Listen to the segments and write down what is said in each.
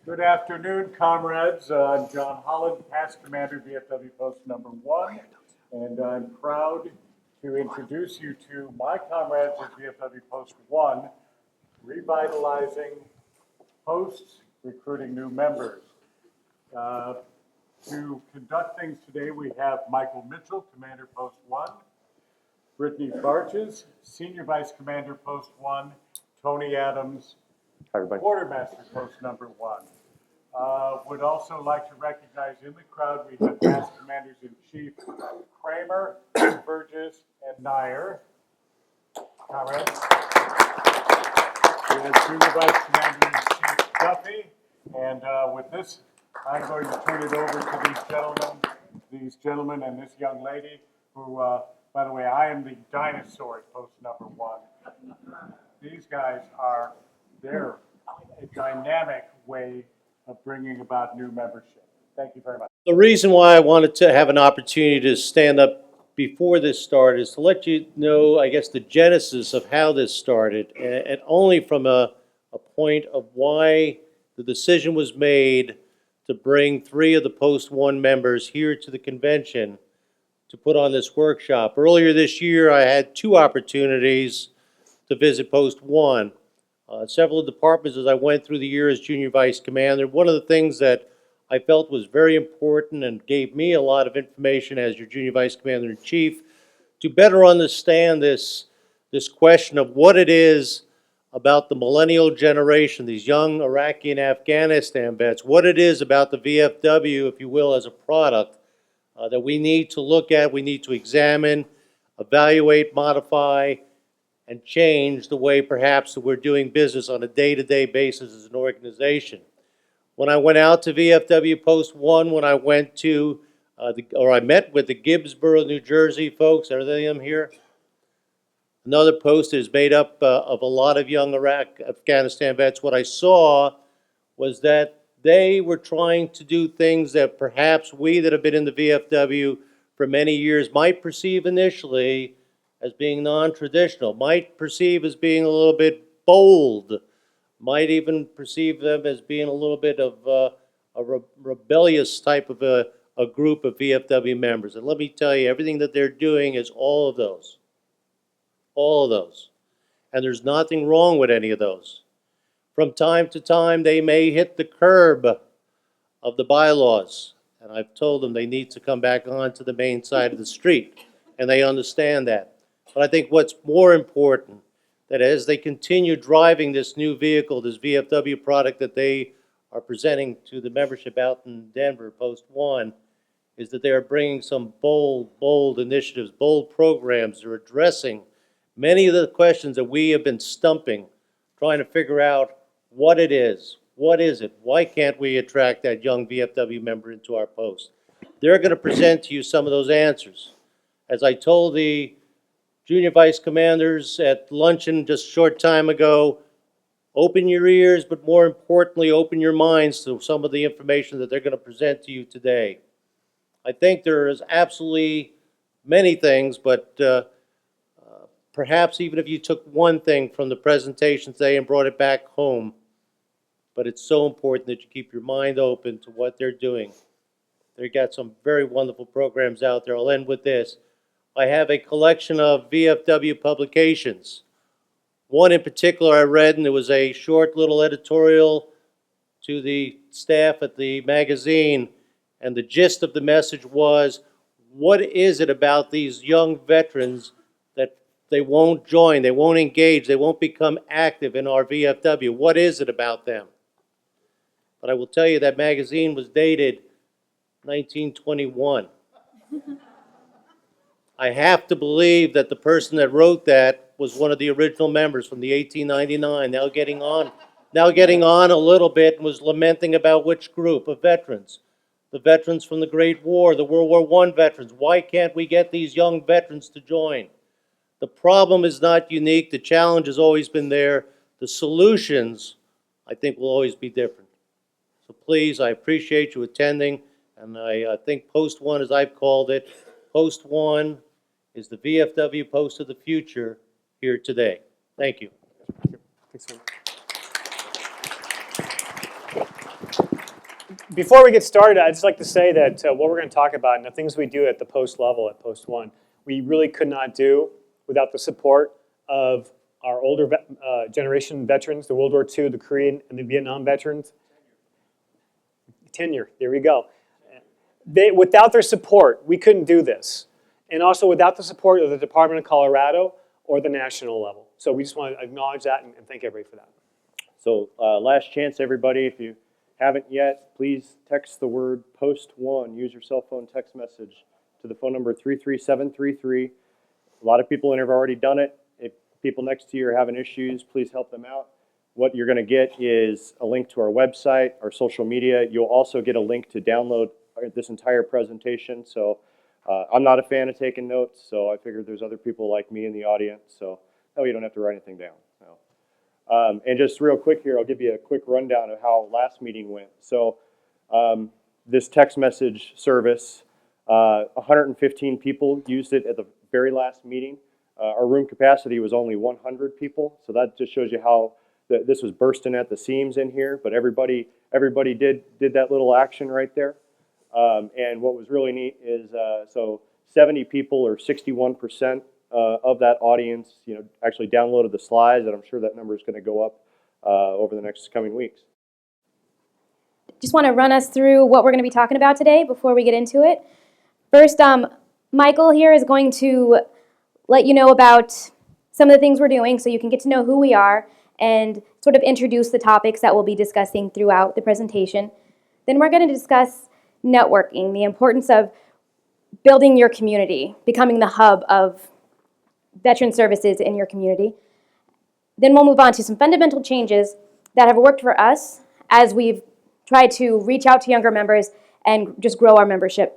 Good afternoon, comrades. I'm John Holland, past commander, VFW Post number 1, and I'm proud to introduce you to my comrades at VFW Post 1, revitalizing posts, recruiting new members. To conduct things today, we have Michael Mitchell, Commander Post 1, Brittany Barches, Senior Vice Commander Post 1, Tony Adams, Quartermaster Post number 1. Would also like to recognize in the crowd we have past Commanders-in-Chief Kramer, Burgess, and Nair. Comrades. We have Junior Vice Commander-in-Chief Duffy. And with this, I'm going to turn it over to these gentlemen and this young lady who, by the way, I am the dinosaur at Post number 1. These guys they're a dynamic way of bringing about new membership. Thank you very much. The reason why I wanted to have an opportunity to stand up before this started is to let you know, I guess, the genesis of how this started, and only from a point of why the decision was made to bring 3 of the Post 1 members here to the convention to put on this workshop. Earlier this year, I had 2 opportunities to visit Post 1. Several departments as I went through the year as Junior Vice Commander. One of the things that I felt was very important and gave me a lot of information as your Junior Vice Commander-in-Chief to better understand this question of what it is about the millennial generation, these young Iraqi and Afghanistan vets, what it is about the VFW, if you will, as a product that we need to look at, we need to examine, evaluate, modify, and change the way perhaps that we're doing business on a day-to-day basis as an organization. When I went out to VFW Post 1, when I went to, I met with the Gibbsboro, New Jersey folks, are they them here? Another post is made up of a lot of young Afghanistan vets. What I saw was that they were trying to do things that perhaps we that have been in the VFW for many years might perceive initially as being non-traditional, might perceive as being a little bit bold, might even perceive them as being a little bit of a rebellious type of a group of VFW members. And let me tell you, everything that they're doing is all of those. All of those. And there's nothing wrong with any of those. From time to time, they may hit the curb of the bylaws. And I've told them they need to come back onto the main side of the street. And they understand that. But I think what's more important, that as they continue driving this new vehicle, this VFW product that they are presenting to the membership out in Denver, Post 1, is that they are bringing some bold initiatives, bold programs. They're addressing many of the questions that we have been stumping, trying to figure out what it is. What is it? Why can't we attract that young VFW member into our post? They're going to present to you some of those answers. As I told the Junior Vice Commanders at luncheon just a short time ago, open your ears, but more importantly, open your minds to some of the information that they're going to present to you today. I think there is absolutely many things, but perhaps even if you took one thing from the presentation today and brought it back home, but it's so important that you keep your mind open to what they're doing. They've got some very wonderful programs out there. I'll end with this. I have a collection of VFW publications. One in particular I read, and it was a short little editorial to the staff at the magazine, and the gist of the message was, what is it about these young veterans that they won't join, they won't engage, they won't become active in our VFW? What is it about them? But I will tell you that magazine was dated 1921. I have to believe that the person that wrote that was one of the original members from the 1899, now getting on a little bit, and was lamenting about which group of veterans. The veterans from the Great War, the World War I veterans. Why can't we get these young veterans to join? The problem is not unique. The challenge has always been there. The solutions, I think, will always be different. So please, I appreciate you attending, and I think Post 1, as I've called it, Post 1 is the VFW Post of the future here today. Thank you. Thanks, Before we get started, I'd just like to say that what we're going to talk about and the things we do at the post level at Post 1, we really could not do without the support of our older generation veterans, the World War II, the Korean, and the Vietnam veterans. Tenure, there we go. Without their support, we couldn't do this. And also without the support of the Department of Colorado or the national level. So we just want to acknowledge that and thank everybody for that. So last chance, everybody, if you haven't yet, please text the word POST1. Use your cell phone text message to the phone number 33733. A lot of people in here have already done it. If people next to you are having issues, please help them out. What you're going to get is a link to our website, our social media. You'll also get a link to download this entire presentation. So I'm not a fan of taking notes, so I figured there's other people like me in the audience. So no, you don't have to write anything down. No. And just real quick here, I'll give you a quick rundown of how last meeting went. So this text message service, 115 people used it at the very last meeting. Our room capacity was only 100 people, so that just shows you how this was bursting at the seams in here. But everybody did that little action right there. And what was really neat is so 70 people, or 61% of that audience, actually downloaded the slides, and I'm sure that number is going to go up over the next coming weeks. Just want to run us through what we're going to be talking about today before we get into it. First, Michael here is going to let you know about some of the things we're doing so you can get to know who we are and sort of introduce the topics that we'll be discussing throughout the presentation. Then we're going to discuss networking, the importance of building your community, becoming the hub of veteran services in your community. Then we'll move on to some fundamental changes that have worked for us as we've tried to reach out to younger members and just grow our membership.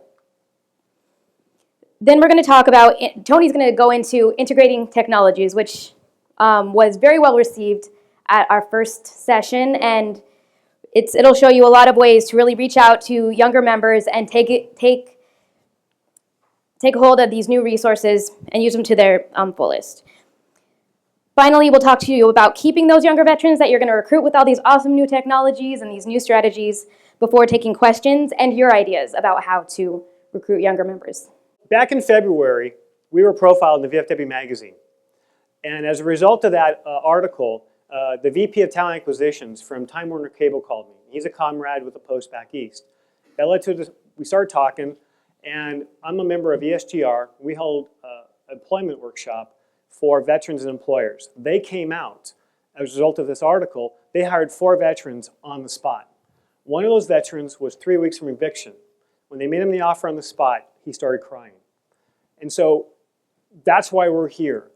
Then we're going to talk about, Tony's going to go into integrating technologies, which was very well received at our first session, and it'll show you a lot of ways to really reach out to younger members and take hold of these new resources and use them to their fullest. Finally, we'll talk to you about keeping those younger veterans that you're going to recruit with all these awesome new technologies and these new strategies before taking questions and your ideas about how to recruit younger members. Back in February, we were profiled in the VFW magazine. And as a result of that article, the VP of Talent Acquisitions from Time Warner Cable called me. He's a comrade with the Post back east. That led to we started talking, and I'm a member of ESGR. We held an employment workshop for veterans and employers. They came out as a result of this article. They hired 4 veterans on the spot. One of those veterans was 3 weeks from eviction. When they made him the offer on the spot, he started crying. And so that's why we're here.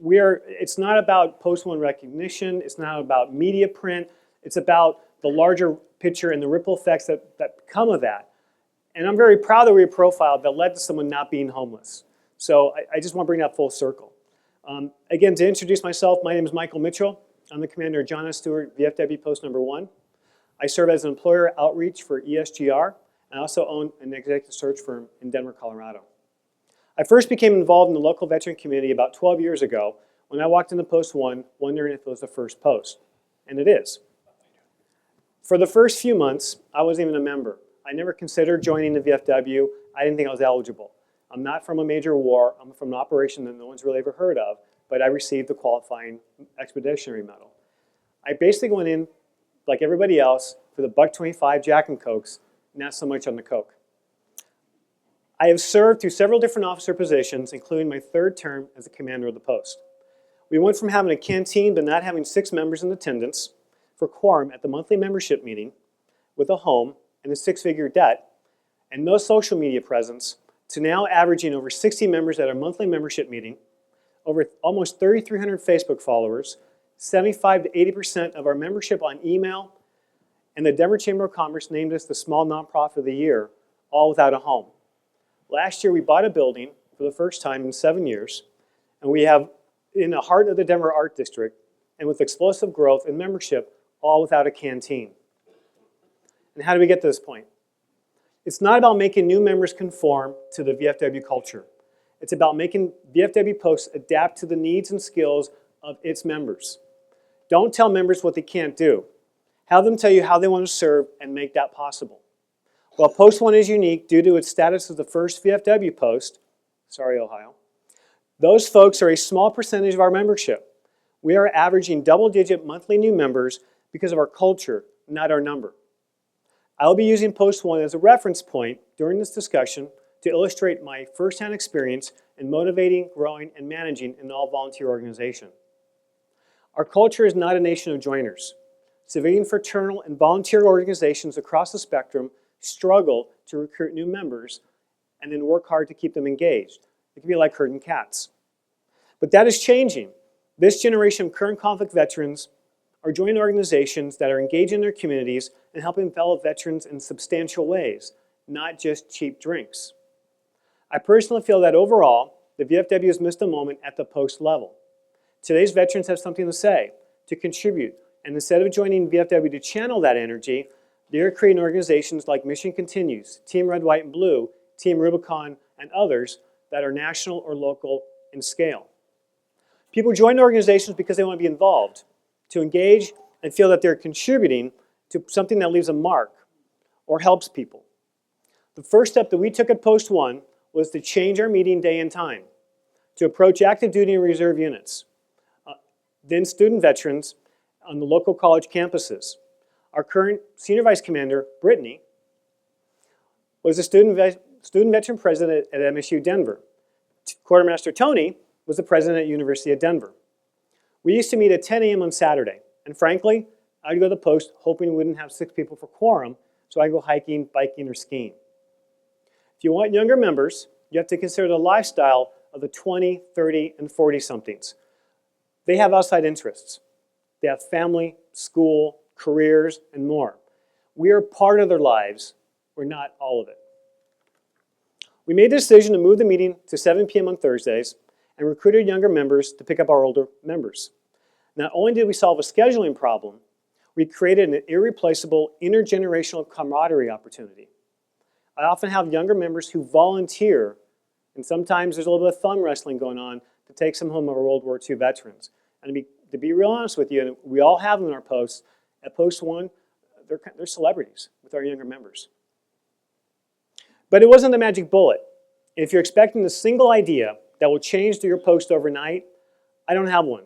It's not about Post 1 recognition. It's not about media print. It's about the larger picture and the ripple effects that come of that. And I'm very proud that we were profiled that led to someone not being homeless. So I just want to bring that full circle. Again, to introduce myself, my name is Michael Mitchell. I'm the commander of John S. Stewart, VFW Post number 1. I serve as an employer outreach for ESGR, and I also own an executive search firm in Denver, Colorado. I first became involved in the local veteran community about 12 years ago when I walked into Post 1 wondering if it was the first post, and it is. For the first few months, I wasn't even a member. I never considered joining the VFW. I didn't think I was eligible. I'm not from a major war. I'm from an operation that no one's really ever heard of, but I received the qualifying expeditionary medal. I basically went in, like everybody else, for the $1.25 Jack and Cokes, not so much on the Coke. I have served through several different officer positions, including my 3rd term as the commander of the post. We went from having a canteen but not having 6 members in attendance for quorum at the monthly membership meeting with a home and a 6-figure debt and no social media presence to now averaging over 60 members at our monthly membership meeting, over almost 3,300 Facebook followers, 75 to 80% of our membership on email, and the Denver Chamber of Commerce named us the Small Nonprofit of the Year, all without a home. Last year, we bought a building for the first time in 7 years, and we have, in the heart of the Denver Art District, and with explosive growth and membership, all without a canteen. And how do we get to this point? It's not about making new members conform to the VFW culture. It's about making VFW Post adapt to the needs and skills of its members. Don't tell members what they can't do. Have them tell you how they want to serve and make that possible. While Post 1 is unique due to its status as the first VFW post, sorry Ohio, those folks are a small percentage of our membership. We are averaging double-digit monthly new members because of our culture, not our number. I will be using Post 1 as a reference point during this discussion to illustrate my firsthand experience in motivating, growing, and managing an all-volunteer organization. Our culture is not a nation of joiners. Civilian, fraternal, and volunteer organizations across the spectrum struggle to recruit new members and then work hard to keep them engaged. It can be like herding cats. But that is changing. This generation of current conflict veterans are joining organizations that are engaging their communities and helping fellow veterans in substantial ways, not just cheap drinks. I personally feel that overall, the VFW has missed a moment at the post level. Today's veterans have something to say, to contribute, and instead of joining VFW to channel that energy, they are creating organizations like Mission Continues, Team Red, White, and Blue, Team Rubicon, and others that are national or local in scale. People join organizations because they want to be involved, to engage and feel that they're contributing to something that leaves a mark or helps people. The first step that we took at Post 1 was to change our meeting day and time, to approach active duty and reserve units, then student veterans on the local college campuses. Our current Senior Vice Commander, Brittany, was a student veteran president at MSU Denver. Quartermaster Tony was the president at University of Denver. We used to meet at 10 a.m. on Saturday, and frankly, I'd go to the post hoping we wouldn't have 6 people for quorum, so I'd go hiking, biking, or skiing. If you want younger members, you have to consider the lifestyle of the 20, 30, and 40-somethings. They have outside interests. They have family, school, careers, and more. We are part of their lives. We're not all of it. We made the decision to move the meeting to 7 p.m. on Thursdays and recruited younger members to pick up our older members. Not only did we solve a scheduling problem, we created an irreplaceable intergenerational camaraderie opportunity. I often have younger members who volunteer, and sometimes there's a little bit of thumb wrestling going on to take some home of our World War II veterans. And to be real honest with you, and we all have them in our posts, at Post 1, they're celebrities with our younger members. But it wasn't the magic bullet. If you're expecting a single idea that will change your post overnight, I don't have one.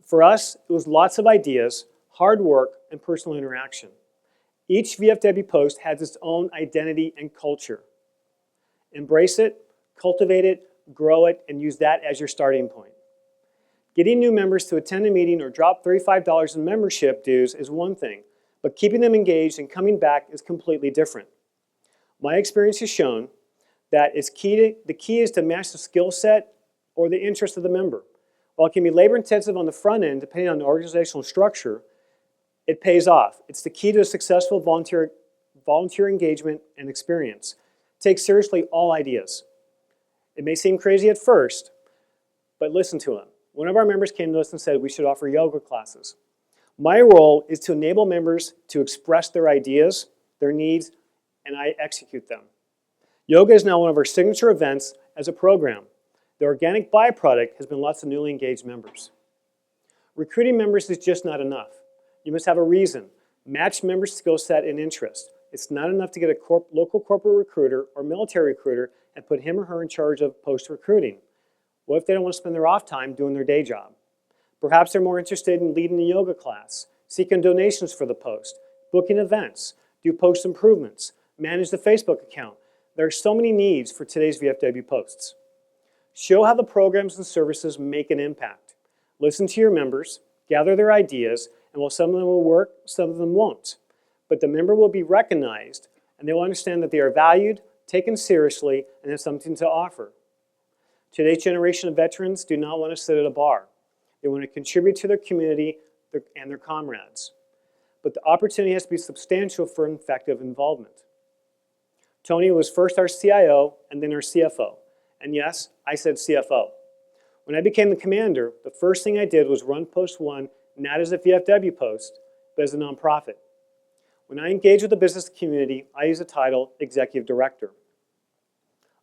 For us, it was lots of ideas, hard work, and personal interaction. Each VFW post has its own identity and culture. Embrace it, cultivate it, grow it, and use that as your starting point. Getting new members to attend a meeting or drop $35 in membership dues is one thing, but keeping them engaged and coming back is completely different. My experience has shown that the key is to match the skill set or the interest of the member. While it can be labor intensive on the front end, depending on the organizational structure, it pays off. It's the key to a successful volunteer engagement and experience. Take seriously all ideas. It may seem crazy at first, but listen to them. One of our members came to us and said we should offer yoga classes. My role is to enable members to express their ideas, their needs, and I execute them. Yoga is now one of our signature events as a program. The organic byproduct has been lots of newly engaged members. Recruiting members is just not enough. You must have a reason. Match members' skill set and interest. It's not enough to get a local corporate recruiter or military recruiter and put him or her in charge of post recruiting. What if they don't want to spend their off time doing their day job? Perhaps they're more interested in leading a yoga class, seeking donations for the post, booking events, do post improvements, manage the Facebook account. There are so many needs for today's VFW posts. Show how the programs and services make an impact. Listen to your members, gather their ideas, and while some of them will work, some of them won't. But the member will be recognized, and they will understand that they are valued, taken seriously, and have something to offer. Today's generation of veterans do not want to sit at a bar. They want to contribute to their community and their comrades. But the opportunity has to be substantial for effective involvement. Tony was first our CIO and then our CFO. And yes, I said CFO. When I became the commander, the first thing I did was run Post 1, not as a VFW post, but as a nonprofit. When I engage with the business community, I use the title Executive Director.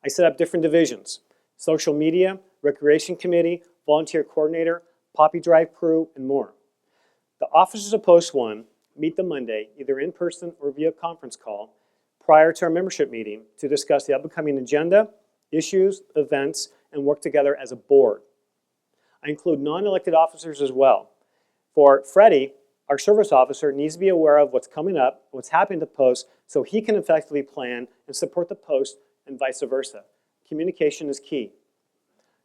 I set up different divisions: social media, recreation committee, volunteer coordinator, poppy drive crew, and more. The officers of Post 1 meet the Monday, either in person or via conference call, prior to our membership meeting to discuss the upcoming agenda, issues, events, and work together as a board. I include non-elected officers as well. For Freddie, our service officer needs to be aware of what's coming up, what's happening to the Post, so he can effectively plan and support the Post and vice versa. Communication is key.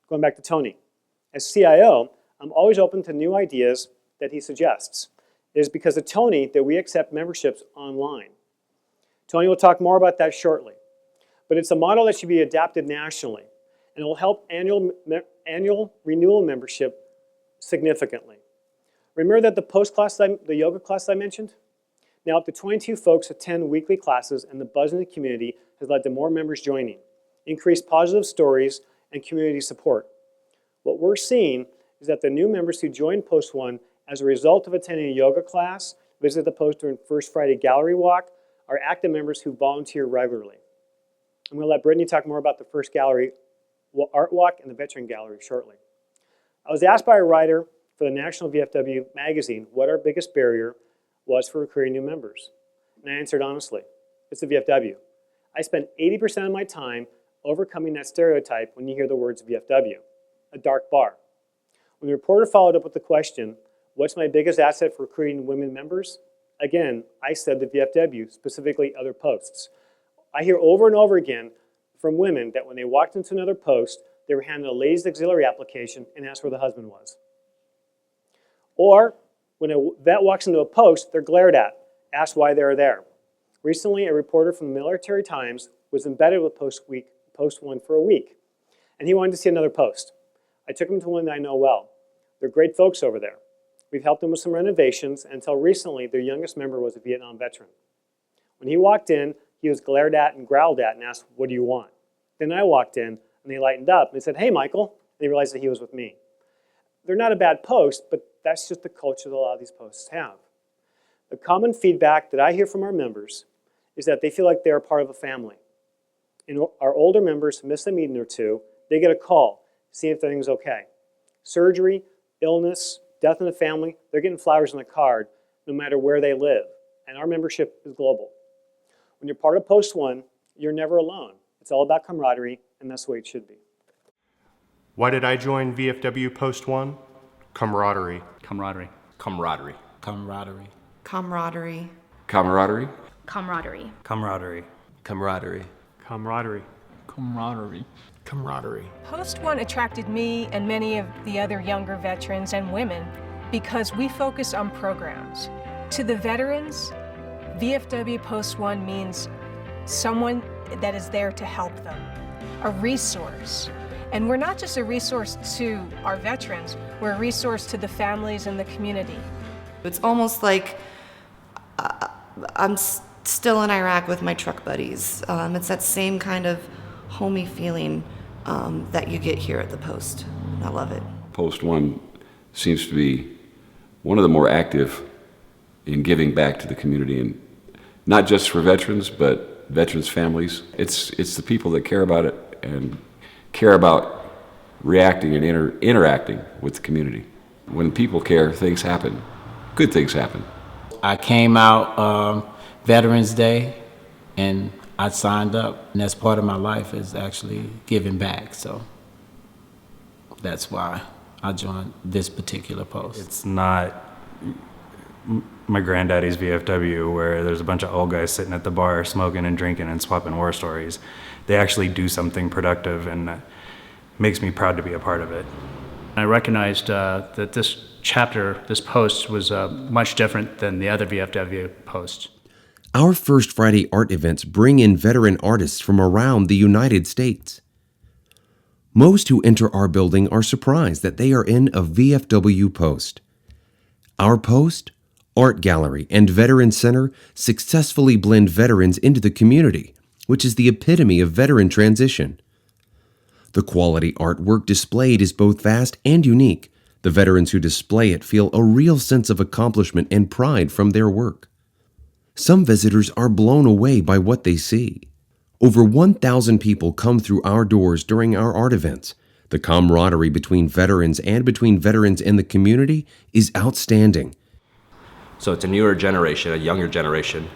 Going back to Tony. As CIO, I'm always open to new ideas that he suggests. It is because of Tony that we accept memberships online. Tony will talk more about that shortly. But it's a model that should be adapted nationally, and it will help annual renewal membership significantly. Remember that the yoga class I mentioned? Now up to 22 folks attend weekly classes, and the buzz in the community has led to more members joining, increased positive stories, and community support. What we're seeing is that the new members who join Post 1 as a result of attending a yoga class, visit the Post during First Friday Gallery Walk, are active members who volunteer regularly. I'm going to let Brittany talk more about the First Gallery Art Walk and the Veteran Gallery shortly. I was asked by a writer for the National VFW magazine what our biggest barrier was for recruiting new members. And I answered honestly, it's the VFW. I spend 80% of my time overcoming that stereotype when you hear the words VFW, a dark bar. When the reporter followed up with the question, what's my biggest asset for recruiting women members? Again, I said the VFW, specifically other posts. I hear over and over again from women that when they walked into another post, they were handed a ladies auxiliary application and asked where the husband was. Or when a vet walks into a post, they're glared at, asked why they were there. Recently, a reporter from the Military Times was embedded with Post 1 for a week, and he wanted to see another post. I took him to one that I know well. They're great folks over there. We've helped them with some renovations, and until recently, their youngest member was a Vietnam veteran. When he walked in, he was glared at and growled at and asked, what do you want? Then I walked in, and they lightened up, and they said, hey, Michael. And they realized that he was with me. They're not a bad post, but that's just the culture that a lot of these posts have. The common feedback that I hear from our members is that they feel like they're a part of a family. And our older members miss a meeting or two, they get a call, see if everything's okay. Surgery, illness, death in the family, they're getting flowers on a card no matter where they live. And our membership is global. When you're part of Post 1, you're never alone. It's all about camaraderie, and that's the way it should be. Why did I join VFW Post 1? Camaraderie. Camaraderie. Camaraderie. Camaraderie. Camaraderie. Camaraderie. Camaraderie. Camaraderie. Camaraderie. Camaraderie. Camaraderie. Camaraderie. Post 1 attracted me and many of the other younger veterans and women because we focus on programs. To the veterans, VFW Post 1 means someone that is there to help them, a resource. And we're not just a resource to our veterans, we're a resource to the families and the community. It's almost like I'm still in Iraq with my truck buddies. It's that same kind of homey feeling that you get here at the Post. I love it. Post 1 seems to be one of the more active in giving back to the community, and not just for veterans, but veterans' families. It's the people that care about it and care about reacting and interacting with the community. When people care, things happen. Good things happen. I came out Veterans Day and I signed up, and that's part of my life is actually giving back. So that's why I joined this particular post. It's not my granddaddy's VFW where there's a bunch of old guys sitting at the bar smoking and drinking and swapping war stories. They actually do something productive, and that makes me proud to be a part of it. I recognized that this chapter, this post, was much different than the other VFW posts. Our First Friday art events bring in veteran artists from around the United States. Most who enter our building are surprised that they are in a VFW post. Our post, art gallery, and veteran center successfully blend veterans into the community, which is the epitome of veteran transition. The quality artwork displayed is both vast and unique. The veterans who display it feel a real sense of accomplishment and pride from their work. Some visitors are blown away by what they see. Over 1,000 people come through our doors during our art events. The camaraderie between veterans and between veterans and the community is outstanding. So it's a newer generation, a younger generation,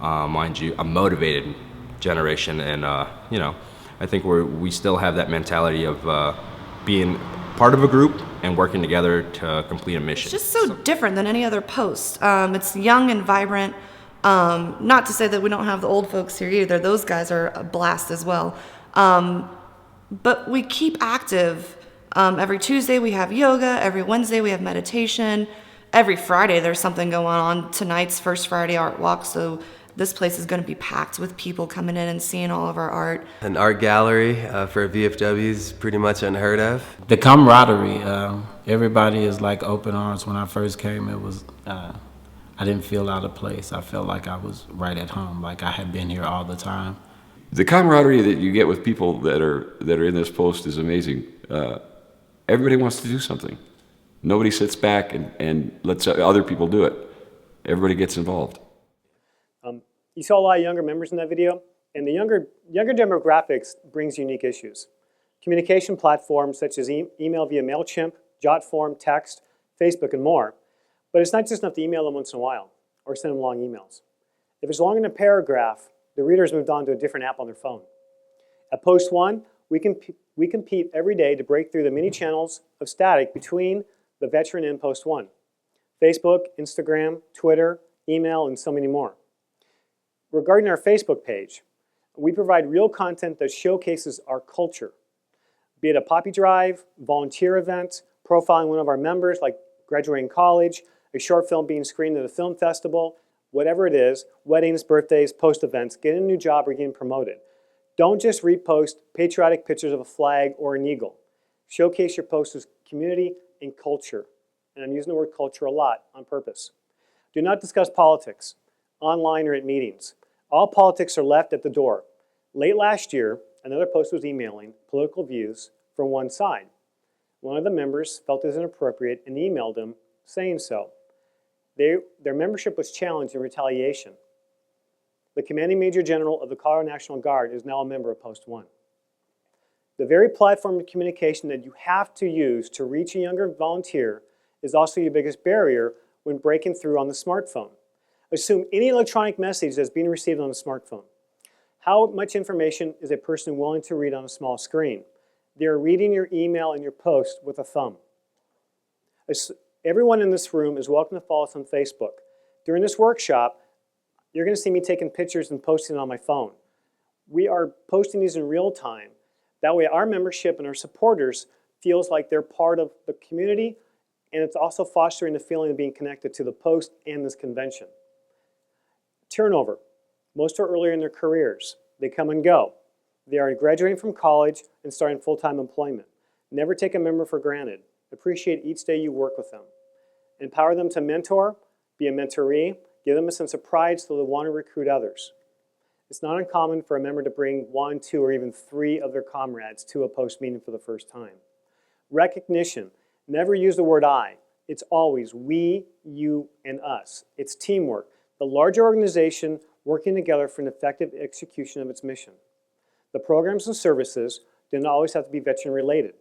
mind you. I'm motivated generation, and you know, I think we still have that mentality of being part of a group and working together to complete a mission. It's just so different than any other post. It's young and vibrant. Not to say that we don't have the old folks here either. Those guys are a blast as well. But we keep active. Every Tuesday we have yoga. Every Wednesday we have meditation. Every Friday there's something going on. Tonight's First Friday Art Walk, so this place is going to be packed with people coming in and seeing all of our art. An art gallery for VFW is pretty much unheard of. The camaraderie, everybody is like open arms. When I first came, it was, I didn't feel out of place. I felt like I was right at home, like I had been here all the time. The camaraderie that you get with people that are in this post is amazing. Everybody wants to do something. Nobody sits back and lets other people do it. Everybody gets involved. You saw a lot of younger members in that video, and the younger demographics brings unique issues. Communication platforms such as email via MailChimp, JotForm, text, Facebook, and more. But it's not just enough to email them once in a while or send them long emails. If it's long in a paragraph, the reader's moved on to a different app on their phone. At Post One, we compete every day to break through the many channels of static between the veteran and Post One. Facebook, Instagram, Twitter, email, and so many more. Regarding our Facebook page, we provide real content that showcases our culture, be it a poppy drive, volunteer event, profiling one of our members like graduating college, a short film being screened at a film festival, whatever it is, weddings, birthdays, post events, getting a new job or getting promoted. Don't just repost patriotic pictures of a flag or an eagle. Showcase your post as community and culture. And I'm using the word culture a lot on purpose. Do not discuss politics, online or at meetings. All politics are left at the door. Late last year, another post was emailing political views from one side. One of the members felt it was inappropriate and emailed him saying so. Their membership was challenged in retaliation. The commanding major general of the Colorado National Guard is now a member of Post One. The very platform of communication that you have to use to reach a younger volunteer is also your biggest barrier when breaking through on the smartphone. Assume any electronic message that's being received on a smartphone. How much information is a person willing to read on a small screen? They're reading your email and your post with a thumb. Everyone in this room is welcome to follow us on Facebook. During this workshop, you're going to see me taking pictures and posting on my phone. We are posting these in real time. That way our membership and our supporters feels like they're part of the community, and it's also fostering the feeling of being connected to the post and this convention. Turnover. Most are earlier in their careers. They come and go. They are graduating from college and starting full-time employment. Never take a member for granted. Appreciate each day you work with them. Empower them to mentor, be a mentoree, give them a sense of pride so they want to recruit others. It's not uncommon for a member to bring 1, 2, or even 3 of their comrades to a post meeting for the first time. Recognition. Never use the word I. It's always we, you, and us. It's teamwork. The larger organization working together for an effective execution of its mission. The programs and services do not always have to be veteran related.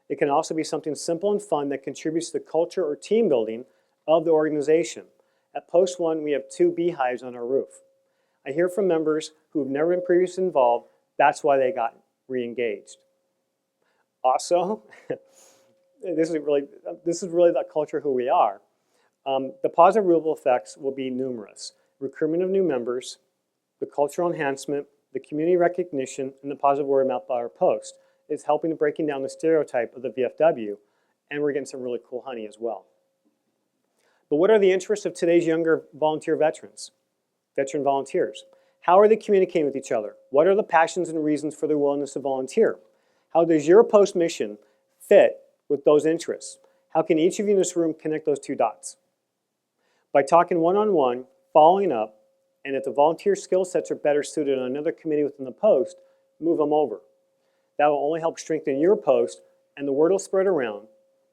It can also be something simple and fun that contributes to the culture or team building of the organization. At Post One, we have 2 beehives on our roof. I hear from members who have never been previously involved, that's why they got re-engaged. Also, this is really the culture who we are. The positive ripple effects will be numerous. Recruitment of new members, the cultural enhancement, the community recognition, and the positive word of mouth about our post is helping to breaking down the stereotype of the VFW, and we're getting some really cool honey as well. But what are the interests of today's younger volunteer veterans, veteran volunteers? How are they communicating with each other? What are the passions and reasons for their willingness to volunteer? How does your post mission fit with those interests? How can each of you in this room connect those 2 dots? By talking one-on-one, following up, and if the volunteer skill sets are better suited on another committee within the post, move them over. That will only help strengthen your post, and the word will spread around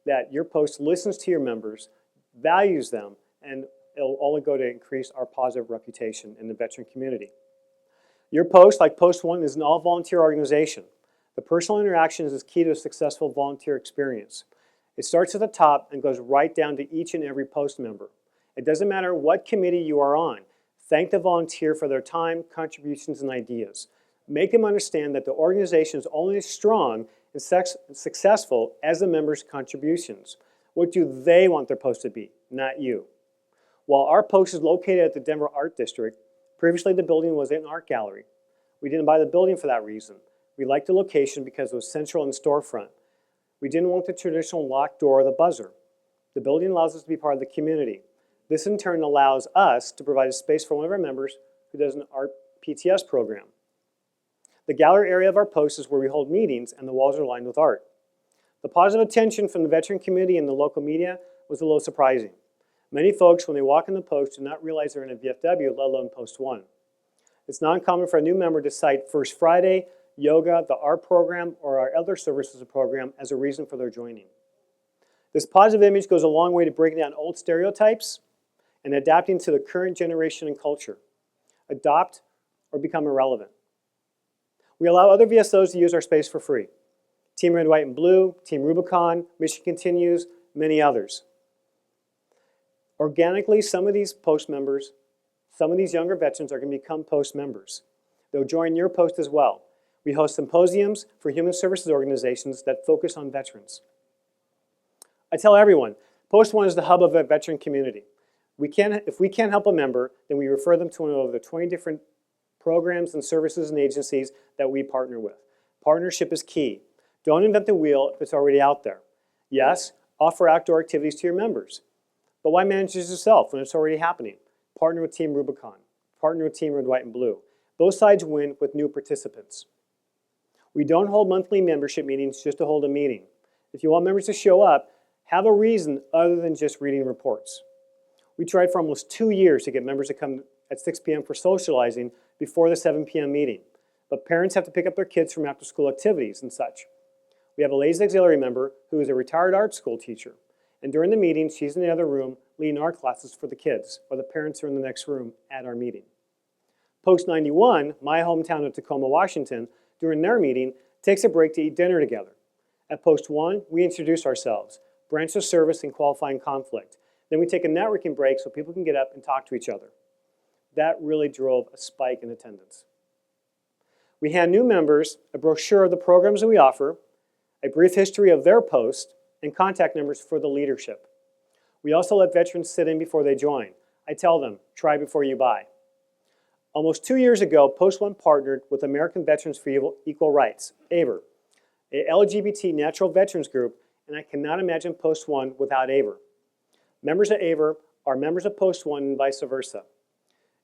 that your post listens to your members, values them, and it'll only go to increase our positive reputation in the veteran community. Your post, like Post One, is an all-volunteer organization. The personal interactions is key to a successful volunteer experience. It starts at the top and goes right down to each and every post member. It doesn't matter what committee you are on. Thank the volunteer for their time, contributions, and ideas. Make them understand that the organization is only as strong and successful as the members' contributions. What do they want their post to be, not you? While our post is located at the Denver Art District, previously the building was an art gallery. We didn't buy the building for that reason. We liked the location because it was central and storefront. We didn't want the traditional locked door or the buzzer. The building allows us to be part of the community. This in turn allows us to provide a space for one of our members who does an art PTS program. The gallery area of our post is where we hold meetings and the walls are lined with art. The positive attention from the veteran community and the local media was a little surprising. Many folks, when they walk in the post, do not realize they're in a VFW, let alone Post 1. It's not uncommon for a new member to cite First Friday, yoga, the art program, or our other services program as a reason for their joining. This positive image goes a long way to breaking down old stereotypes and adapting to the current generation and culture. Adopt or become irrelevant. We allow other VSOs to use our space for free. Team Red, White, and Blue, Team Rubicon, Mission Continues, many others. Organically, some of these post members, some of these younger veterans are going to become post members. They'll join your post as well. We host symposiums for human services organizations that focus on veterans. I tell everyone, Post 1 is the hub of a veteran community. If we can't help a member, then we refer them to one of the 20 different programs and services and agencies that we partner with. Partnership is key. Don't invent the wheel if it's already out there. Yes, offer outdoor activities to your members. But why manage it yourself when it's already happening? Partner with Team Rubicon. Partner with Team Red, White, and Blue. Both sides win with new participants. We don't hold monthly membership meetings just to hold a meeting. If you want members to show up, have a reason other than just reading reports. We tried for almost 2 years to get members to come at 6 p.m. for socializing before the 7 p.m. meeting. But parents have to pick up their kids from after-school activities and such. We have a ladies auxiliary member who is a retired art school teacher. And during the meeting, she's in the other room leading art classes for the kids, while the parents are in the next room at our meeting. Post 91, my hometown of Tacoma, Washington, during their meeting, takes a break to eat dinner together. At Post 1, we introduce ourselves, branch of service and qualifying conflict. Then we take a networking break so people can get up and talk to each other. That really drove a spike in attendance. We hand new members a brochure of the programs that we offer, a brief history of their post, and contact numbers for the leadership. We also let veterans sit in before they join. I tell them, try before you buy. Almost 2 years ago, Post 1 partnered with American Veterans for Equal Rights, AVER, a LGBT natural veterans group, and I cannot imagine Post 1 without AVER. Members of AVER are members of Post 1 and vice versa.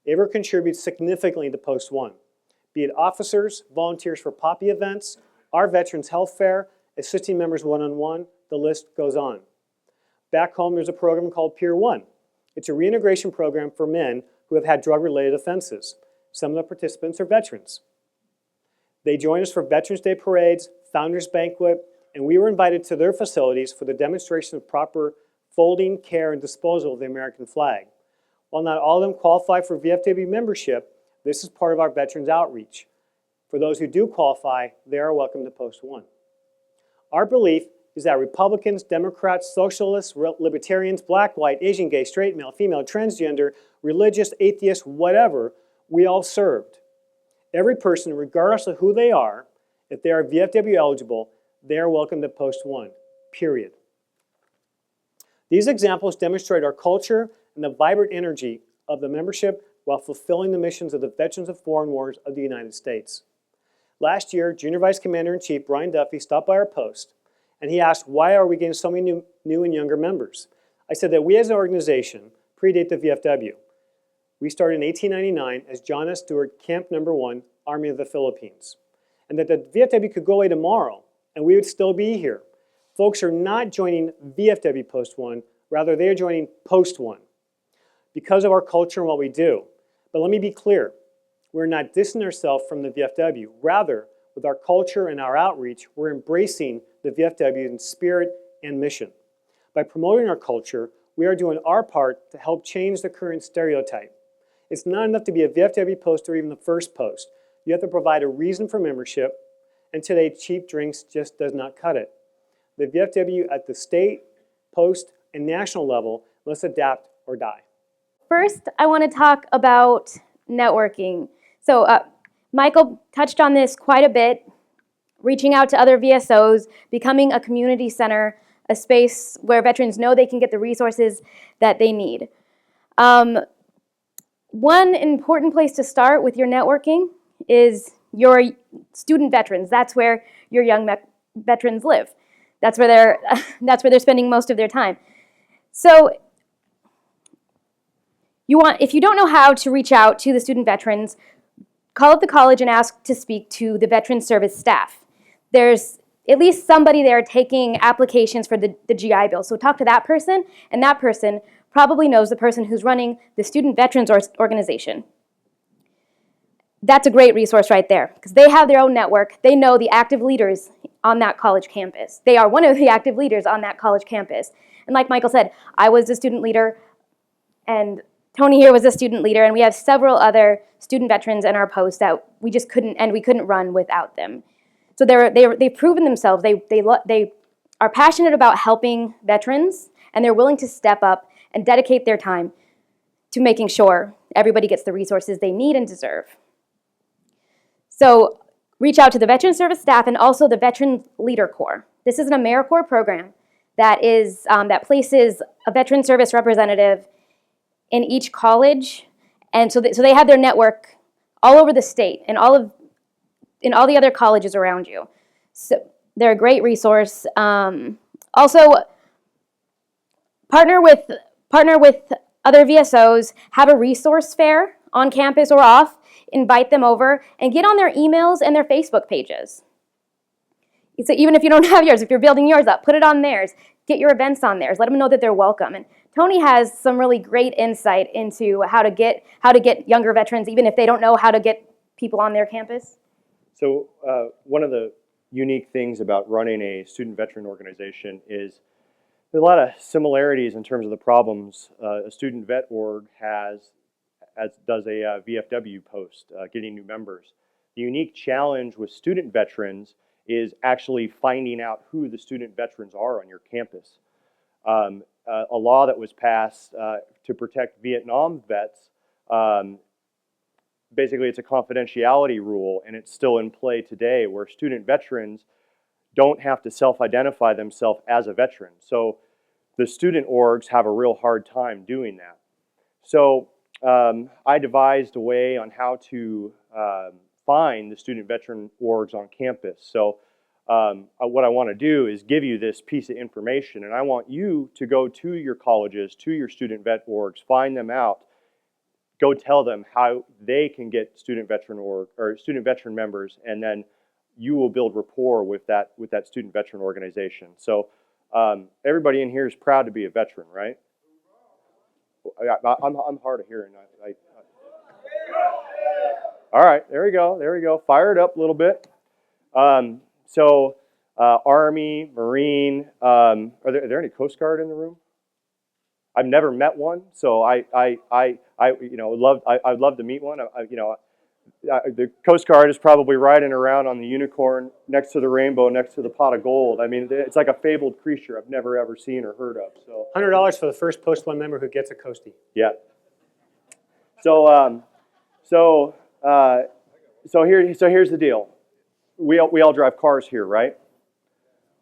AVER contributes significantly to Post 1, be it officers, volunteers for poppy events, our Veterans Health Fair, assisting members one-on-one, the list goes on. Back home, there's a program called Peer 1. It's a reintegration program for men who have had drug-related offenses. Some of the participants are veterans. They join us for Veterans Day parades, Founders Banquet, and we were invited to their facilities for the demonstration of proper folding, care, and disposal of the American flag. While not all of them qualify for VFW membership, this is part of our veterans outreach. For those who do qualify, they are welcome to Post 1. Our belief is that Republicans, Democrats, Socialists, Libertarians, Black, White, Asian, Gay, Straight, Male, Female, Transgender, Religious, Atheist, whatever, we all served. Every person, regardless of who they are, if they are VFW eligible, they are welcome to Post 1, period. These examples demonstrate our culture and the vibrant energy of the membership while fulfilling the missions of the Veterans of Foreign Wars of the United States. Last year, Junior Vice Commander-in-Chief Brian Duffy stopped by our post, and he asked, why are we getting so many new and younger members? I said that we as an organization predate the VFW. We started in 1899 as John S. Stewart Camp No. 1, Army of the Philippines. And that the VFW could go away tomorrow, and we would still be here. Folks are not joining VFW Post 1, rather they are joining Post 1 because of our culture and what we do. But let me be clear, we're not distancing ourselves from the VFW. Rather, with our culture and our outreach, we're embracing the VFW in spirit and mission. By promoting our culture, we are doing our part to help change the current stereotype. It's not enough to be a VFW post or even the first post. You have to provide a reason for membership, and today cheap drinks just does not cut it. The VFW at the state, post, and national level must adapt or die. first, I want to talk about networking. So Michael touched on this quite a bit, reaching out to other VSOs, becoming a community center, a space where veterans know they can get the resources that they need. One important place to start with your networking is your student veterans. That's where your young veterans live. That's where they're spending most of their time. So if you don't know how to reach out to the student veterans, call up the college and ask to speak to the veteran service staff. There's at least somebody there taking applications for the GI Bill. So talk to that person, and that person probably knows the person who's running the student veterans organization. That's a great resource right there, because they have their own network. They know the active leaders on that college campus. They are one of the active leaders on that college campus. And like Michael said, I was a student leader, and Tony here was a student leader, and we have several other student veterans in our post that we just couldn't run without them. So they've proven themselves. They are passionate about helping veterans, and they're willing to step up and dedicate their time to making sure everybody gets the resources they need and deserve. So reach out to the Veteran Service staff and also the Veteran Leader Corps. This is an AmeriCorps program that places a Veteran Service representative in each college, and so they have their network all over the state and in all the other colleges around you. So they're a great resource. Also, partner with other VSOs, have a resource fair on campus or off, invite them over, and get on their emails and their Facebook pages. So even if you don't have yours, if you're building yours up, put it on theirs. Get your events on theirs. Let them know that they're welcome. And Tony has some really great insight into how to get younger veterans, even if they don't know how to get people on their campus. So one of the unique things about running a student veteran organization is there's a lot of similarities in terms of the problems a student vet org has, as does a VFW Post, getting new members. The unique challenge with student veterans is actually finding out who the student veterans are on your campus. A law that was passed to protect Vietnam vets, basically it's a confidentiality rule, and it's still in play today, where student veterans don't have to self-identify themselves as a veteran. So the student orgs have a real hard time doing that. So I devised a way on how to find the student veteran orgs on campus. So what I want to do is give you this piece of information, and I want you to go to your colleges, to your student vet orgs, find them out, go tell them how they can get student veteran student veteran members, and then you will build rapport with that student veteran organization. So everybody in here is proud to be a veteran, right? I'm hard of hearing. All right, there we go. Fire it up a little bit. So Army, Marine, are there any Coast Guard in the room? I've never met one, so I'd love to meet one. The Coast Guard is probably riding around on the unicorn next to the rainbow, next to the pot of gold. I mean, it's like a fabled creature I've never ever seen or heard of. So $100 for the first Post 1 member who gets a Coastie. Yeah. So here's the deal. We all drive cars here, right?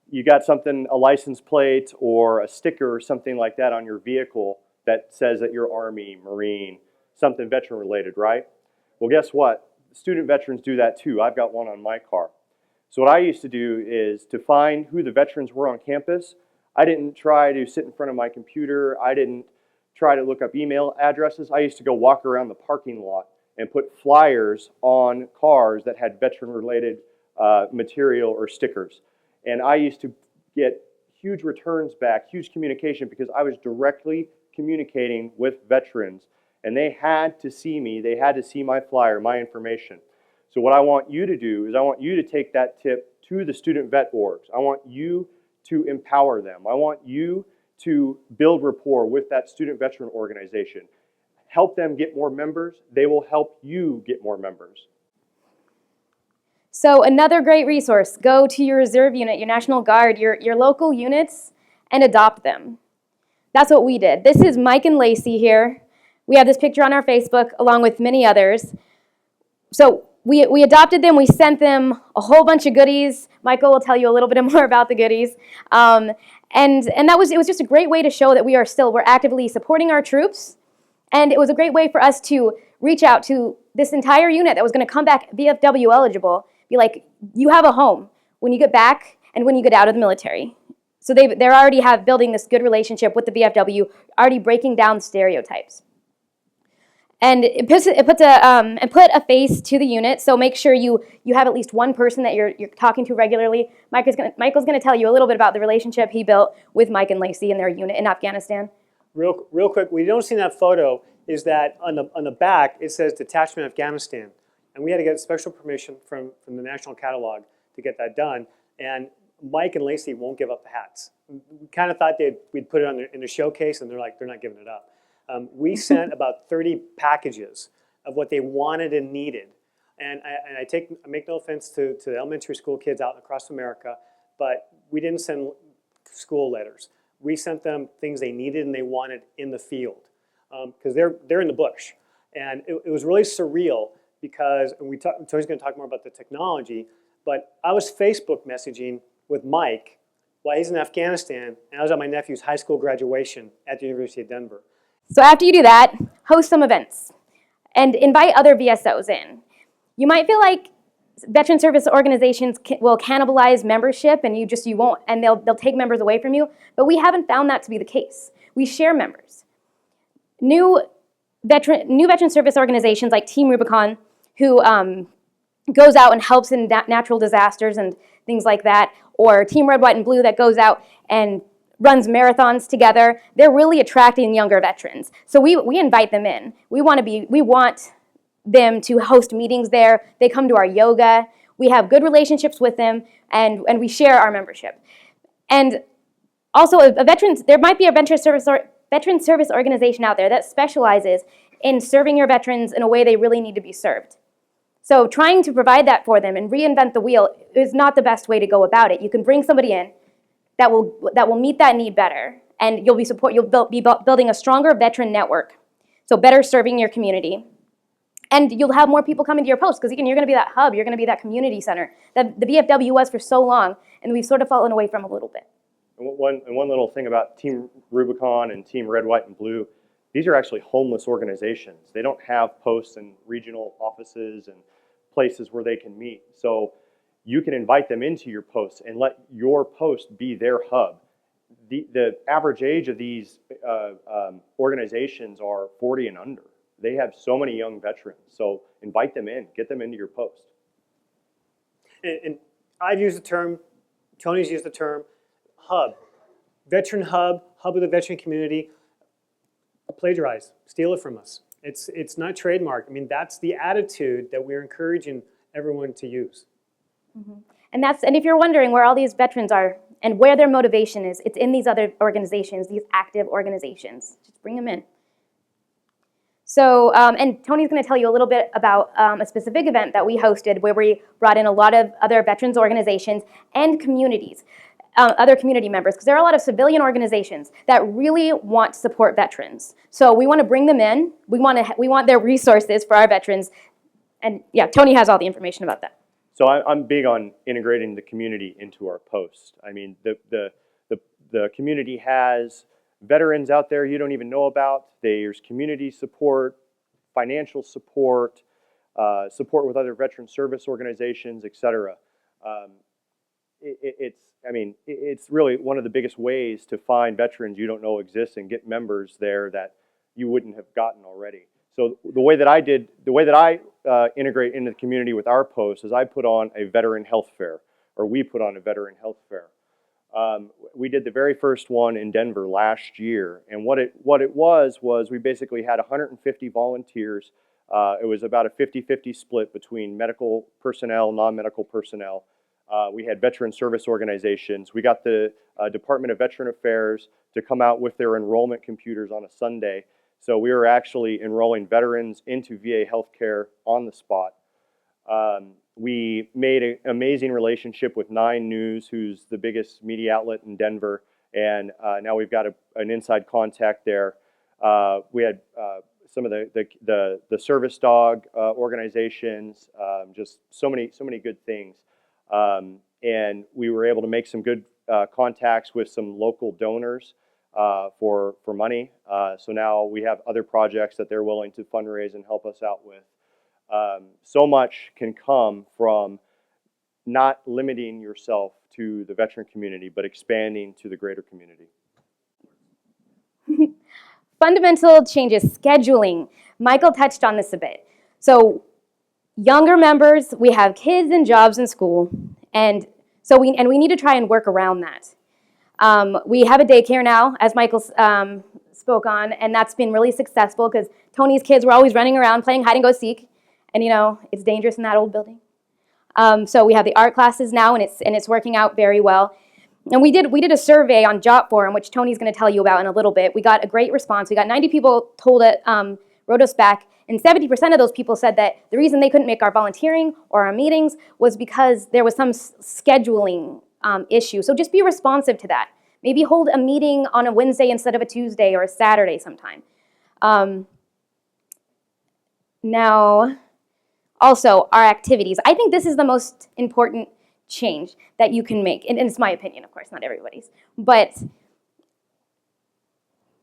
You got something, a license plate or a sticker or something like that on your vehicle that says that you're Army, Marine, something veteran related, right? Well, guess what? Student veterans do that too. I've got one on my car. So what I used to do is to find who the veterans were on campus. I didn't try to sit in front of my computer. I didn't try to look up email addresses. I used to go walk around the parking lot and put flyers on cars that had veteran-related material or stickers. And I used to get huge returns back, huge communication, because I was directly communicating with veterans. And they had to see me, they had to see my flyer, my information. So what I want you to do is I want you to take that tip to the student vet orgs. I want you to empower them. I want you to build rapport with that student veteran organization. Help them get more members. They will help you get more members. So another great resource, go to your reserve unit, your National Guard, your local units, and adopt them. That's what we did. This is Mike and Lacey here. We have this picture on our Facebook along with many others. So we adopted them, we sent them a whole bunch of goodies. Michael will tell you a little bit more about the goodies. And it was just a great way to show that we're actively supporting our troops. And it was a great way for us to reach out to this entire unit that was going to come back VFW eligible, be like, you have a home when you get back and when you get out of the military. So they're already building this good relationship with the VFW, already breaking down stereotypes. And it put a face to the unit. So make sure you have at least one person that you're talking to regularly. Michael's going to tell you a little bit about the relationship he built with Mike and Lacey and their unit in Afghanistan. Real quick, what you don't see in that photo is that on the back it says Detachment Afghanistan, and we had to get special permission from the National Catalog to get that done. And Mike and Lacey won't give up the hats. We kind of thought we'd put it in the showcase, and they're not giving it up. We sent about 30 packages of what they wanted and needed. And I make no offense to the elementary school kids out across America, but we didn't send school letters. We sent them things they needed and they wanted in the field, because they're in the bush. And it was really surreal because, and Tony's going to talk more about the technology, but I was Facebook messaging with Mike while he's in Afghanistan, and I was at my nephew's high school graduation at the University of Denver. So after you do that, host some events and invite other VSOs in. You might feel like veteran service organizations will cannibalize membership and you won't, and they'll take members away from you, but we haven't found that to be the case. We share members. New veteran service organizations like Team Rubicon, who goes out and helps in natural disasters and things like that, or Team Red, White, and Blue that goes out and runs marathons together, they're really attracting younger veterans. So we invite them in. We want them to host meetings there. They come to our yoga. We have good relationships with them, and we share our membership. And also, there might be a veteran service organization out there that specializes in serving your veterans in a way they really need to be served. So trying to provide that for them and reinvent the wheel is not the best way to go about it. You can bring somebody in that will meet that need better, and you'll be building a stronger veteran network, so better serving your community. And you'll have more people coming to your post, because again, you're going to be that hub, you're going to be that community center that the VFW was for so long, and we've sort of fallen away from a little bit. And one little thing about Team Rubicon and Team Red, White, and Blue, these are actually homeless organizations. They don't have posts and regional offices and places where they can meet. So you can invite them into your posts and let your post be their hub. The average age of these organizations are 40 and under. They have so many young veterans. So invite them in, get them into your post. And I've used the term, Tony's used the term, hub. Veteran hub of the veteran community. Plagiarize, steal it from us. It's not trademarked. I mean, that's the attitude that we're encouraging everyone to use. Mm-hmm. And if you're wondering where all these veterans are and where their motivation is, it's in these other organizations, these active organizations. Just bring them in. So, and Tony's going to tell you a little bit about a specific event that we hosted where we brought in a lot of other veterans organizations and communities, other community members, because there are a lot of civilian organizations that really want to support veterans. So we want to bring them in. We want their resources for our veterans. And yeah, Tony has all the information about that. So I'm big on integrating the community into our post. I mean, the community has veterans out there you don't even know about. There's community support, financial support, support with other veteran service organizations, etc. It's really one of the biggest ways to find veterans you don't know exist and get members there that you wouldn't have gotten already. So the way that I integrate into the community with our post is I put on a veteran health fair, or we put on a veteran health fair. We did the very first one in Denver last year, and what it was we basically had 150 volunteers. It was about a 50-50 split between medical personnel, non-medical personnel. We had veteran service organizations. We got the Department of Veteran Affairs to come out with their enrollment computers on a Sunday. So we were actually enrolling veterans into VA healthcare on the spot. We made an amazing relationship with 9 News, who's the biggest media outlet in Denver, and now we've got an inside contact there. We had some of the service dog organizations, just so many good things. And we were able to make some good contacts with some local donors for money. So now we have other projects that they're willing to fundraise and help us out with. So much can come from not limiting yourself to the veteran community, but expanding to the greater community. Fundamental changes, scheduling. Michael touched on this a bit. So younger members, we have kids and jobs in school, and so we need to try and work around that. We have a daycare now, as Michael spoke on, and that's been really successful because Tony's kids were always running around playing hide and go seek, and it's dangerous in that old building. So we have the art classes now, and it's working out very well. And we did a survey on Job Forum, which Tony's going to tell you about in a little bit. We got a great response. We got 90 people wrote us back, and 70% of those people said that the reason they couldn't make our volunteering or our meetings was because there was some scheduling issue. So just be responsive to that. Maybe hold a meeting on a Wednesday instead of a Tuesday or a Saturday sometime. Now, also our activities. I think this is the most important change that you can make, and it's my opinion, of course, not everybody's, but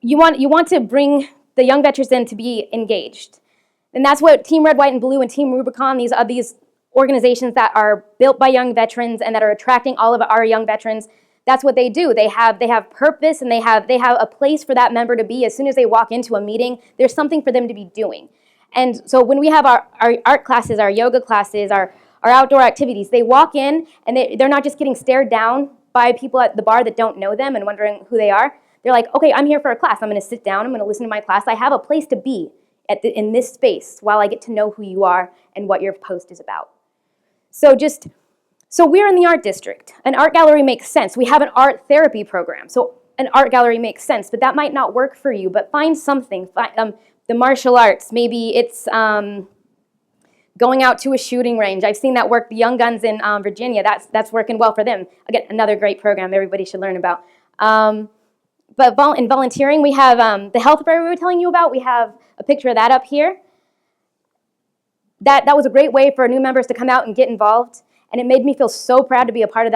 you want to bring the young veterans in to be engaged, and that's what Team Red, White, and Blue and Team Rubicon, these organizations that are built by young veterans and that are attracting all of our young veterans. That's what they do. They have purpose, and they have a place for that member to be. As soon as they walk into a meeting, there's something for them to be doing. And so when we have our art classes, our yoga classes, our outdoor activities, they walk in and they're not just getting stared down by people at the bar that don't know them and wondering who they are. They're like, okay, I'm here for a class. I'm going to sit down. I'm going to listen to my class. I have a place to be in this space while I get to know who you are and what your post is about. So we're in the art district. An art gallery makes sense. We have an art therapy program. So an art gallery makes sense, but that might not work for you. But find something. The martial arts, maybe it's going out to a shooting range. I've seen that work. The Young Guns in Virginia, that's working well for them. Again, another great program everybody should learn about. But in volunteering, we have the health fair we were telling you about. We have a picture of that up here. That was a great way for new members to come out and get involved. And it made me feel so proud to be a part of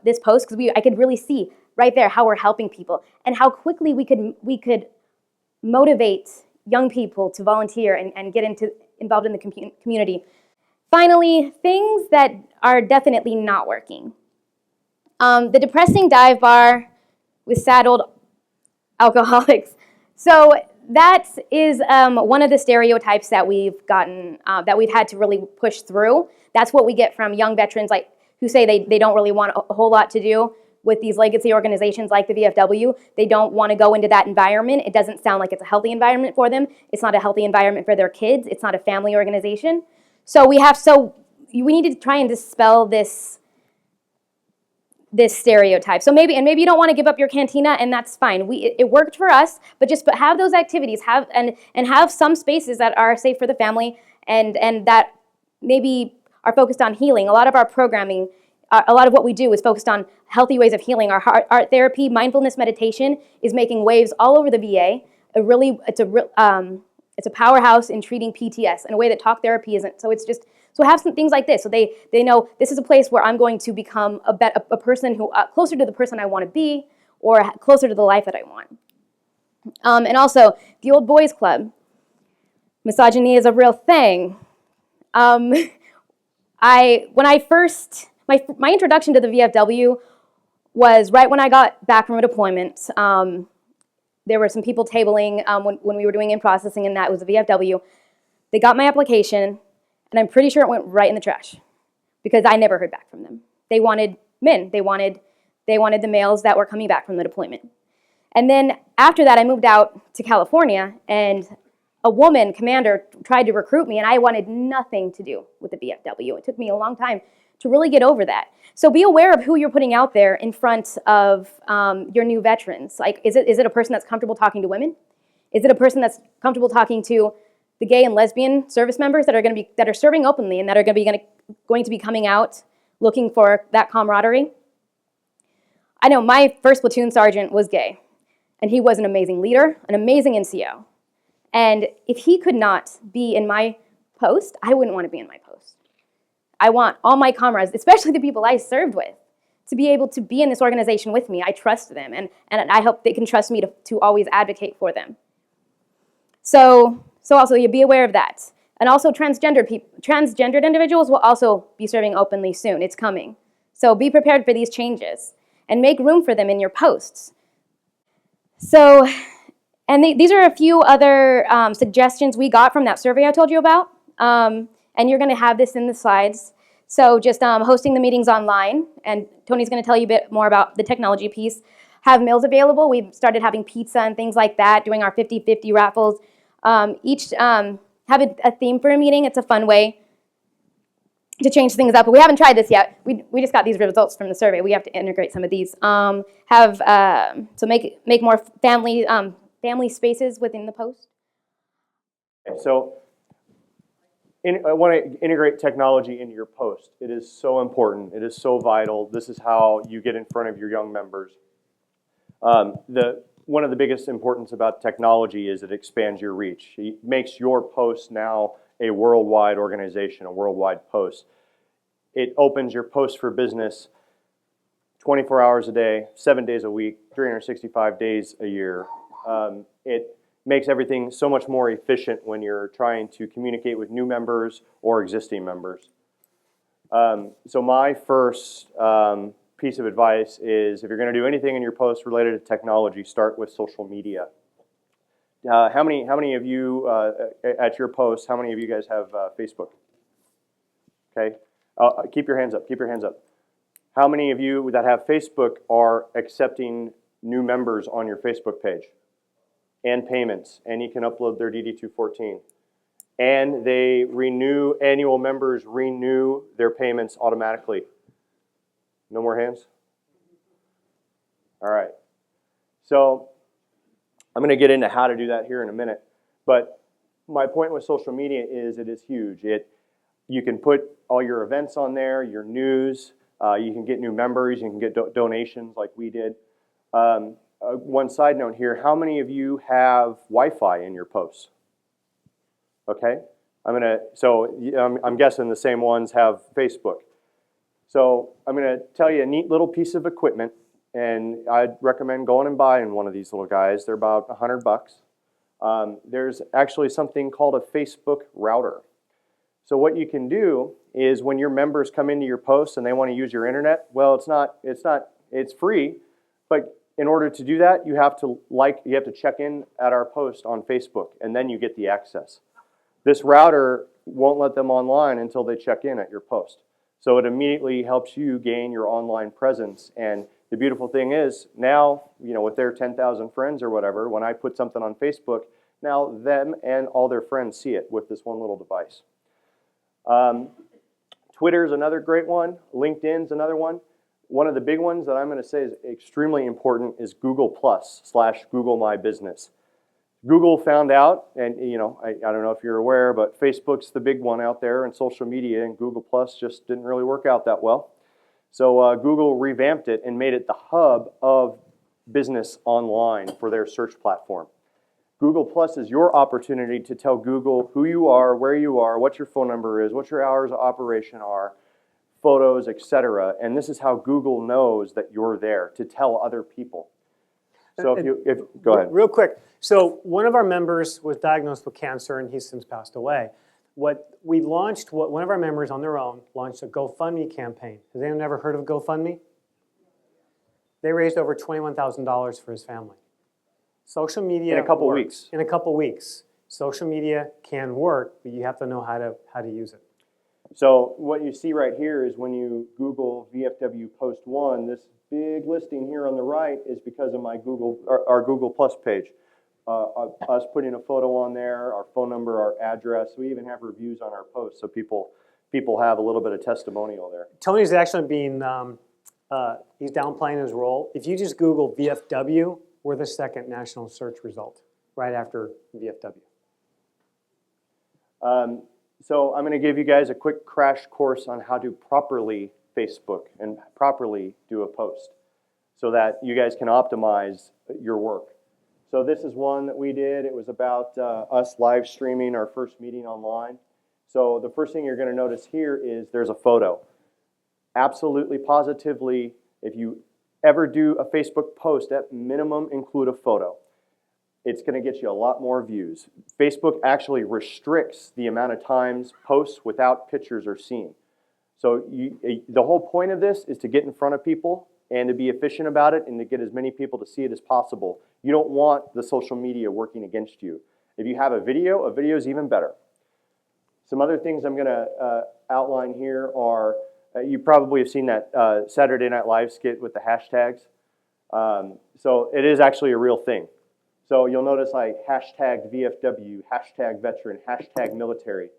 this post because I could really see right there how we're helping people and how quickly we could motivate young people to volunteer and get involved in the community. Finally, things that are definitely not working. The depressing dive bar with sad old alcoholics. So that is one of the stereotypes that we've had to really push through. That's what we get from young veterans who say they don't really want a whole lot to do with these legacy organizations like the VFW. They don't want to go into that environment. It doesn't sound like it's a healthy environment for them. It's not a healthy environment for their kids. It's not a family organization. So we need to try and dispel this stereotype. So maybe you don't want to give up your cantina, and that's fine. It worked for us, but have those activities, have some spaces that are safe for the family and that maybe are focused on healing. A lot of our programming, a lot of what we do is focused on healthy ways of healing. Our art therapy, mindfulness meditation is making waves all over the VA. It's a powerhouse in treating PTS in a way that talk therapy isn't. So have some things like this. So they know this is a place where I'm going to become a person who closer to the person I want to be, or closer to the life that I want. And also the old boys club. Misogyny is a real thing. My introduction to the VFW was right when I got back from a deployment. There were some people tabling when we were doing in-processing, and that was the VFW. They got my application, and I'm pretty sure it went right in the trash because I never heard back from them. They wanted men. They wanted the males that were coming back from the deployment. And then after that, I moved out to California, and a woman commander tried to recruit me, and I wanted nothing to do with the VFW. It took me a long time to really get over that. So be aware of who you're putting out there in front of your new veterans. Like, is it a person that's comfortable talking to women? Is it a person that's comfortable talking to the gay and lesbian service members that are serving openly and that are going to be coming out looking for that camaraderie? I know my first platoon sergeant was gay, and he was an amazing leader, an amazing NCO. And if he could not be in my post, I wouldn't want to be in my post. I want all my comrades, especially the people I served with, to be able to be in this organization with me. I trust them, and I hope they can trust me to always advocate for them. So also, you be aware of that. And also, transgendered individuals will also be serving openly soon. It's coming. So be prepared for these changes, and make room for them in your posts. So, and these are a few other suggestions we got from that survey I told you about. And you're going to have this in the slides. So just hosting the meetings online, and Tony's going to tell you a bit more about the technology piece. Have meals available. We've started having pizza and things like that, doing our 50-50 raffles. Each have a theme for a meeting. It's a fun way to change things up. But we haven't tried this yet. We just got these results from the survey. We have to integrate some of these. So make more family spaces within the post. So I want to integrate technology into your post. It is so important. It is so vital. This is how you get in front of your young members. One of the biggest importance about technology is it expands your reach. It makes your post now a worldwide organization, a worldwide post. It opens your post for business 24 hours a day, 7 days a week, 365 days a year. It makes everything so much more efficient when you're trying to communicate with new members or existing members. So my first piece of advice is, if you're going to do anything in your post related to technology, start with social media. How many of you at your post, how many of you guys have Facebook? Okay, keep your hands up, keep your hands up. How many of you that have Facebook are accepting new members on your Facebook page? And payments, and you can upload their DD-214. And they renew, annual members renew their payments automatically. No more hands? All right. So I'm going to get into how to do that here in a minute. But my point with social media is it is huge. You can put all your events on there, your news. You can get new members. You can get donations like we did. One side note here, how many of you have Wi-Fi in your posts? Okay, I'm guessing the same ones have Facebook. So I'm going to tell you a neat little piece of equipment, and I'd recommend going and buying one of these little guys. They're about $100. There's actually something called a Facebook router. So what you can do is, when your members come into your posts and they want to use your internet, well, it's free, but in order to do that, you have to check in at our post on Facebook, and then you get the access. This router won't let them online until they check in at your post. So it immediately helps you gain your online presence. And the beautiful thing is, now, with their 10,000 friends or whatever, when I put something on Facebook, now them and all their friends see it with this one little device. Twitter's another great one. LinkedIn's another one. One of the big ones that I'm going to say is extremely important is Google / Google My Business. Google found out, and I don't know if you're aware, but Facebook's the big one out there in social media, and Google Plus just didn't really work out that well. So Google revamped it and made it the hub of business online for their search platform. Google Plus is your opportunity to tell Google who you are, where you are, what your phone number is, what your hours of operation are, photos, etc. And this is how Google knows that you're there, to tell other people. So go ahead. Real quick. So one of our members was diagnosed with cancer, and he's since passed away. One of our members on their own launched a GoFundMe campaign. Has anyone ever heard of GoFundMe? They raised over $21,000 for his family. Social media in a couple works. Weeks. In a couple weeks. Social media can work, but you have to know how to use it. So what you see right here is, when you Google VFW Post 1, this big listing here on the right is because of our Google Plus page. Us putting a photo on there, our phone number, our address. We even have reviews on our posts, so people have a little bit of testimonial there. Tony's actually he's downplaying his role. If you just Google VFW, we're the second national search result, right after VFW. So I'm going to give you guys a quick crash course on how to properly Facebook and properly do a post, so that you guys can optimize your work. So this is one that we did. It was about us live streaming our first meeting online. So the first thing you're going to notice here is there's a photo. Absolutely, positively, if you ever do a Facebook post, at minimum include a photo. It's going to get you a lot more views. Facebook actually restricts the amount of times posts without pictures are seen. So the whole point of this is to get in front of people and to be efficient about it and to get as many people to see it as possible. You don't want the social media working against you. If you have a video is even better. Some other things I'm going to outline here are, you probably have seen that Saturday Night Live skit with the hashtags. So it is actually a real thing. So you'll notice like hashtag VFW, hashtag veteran, hashtag military.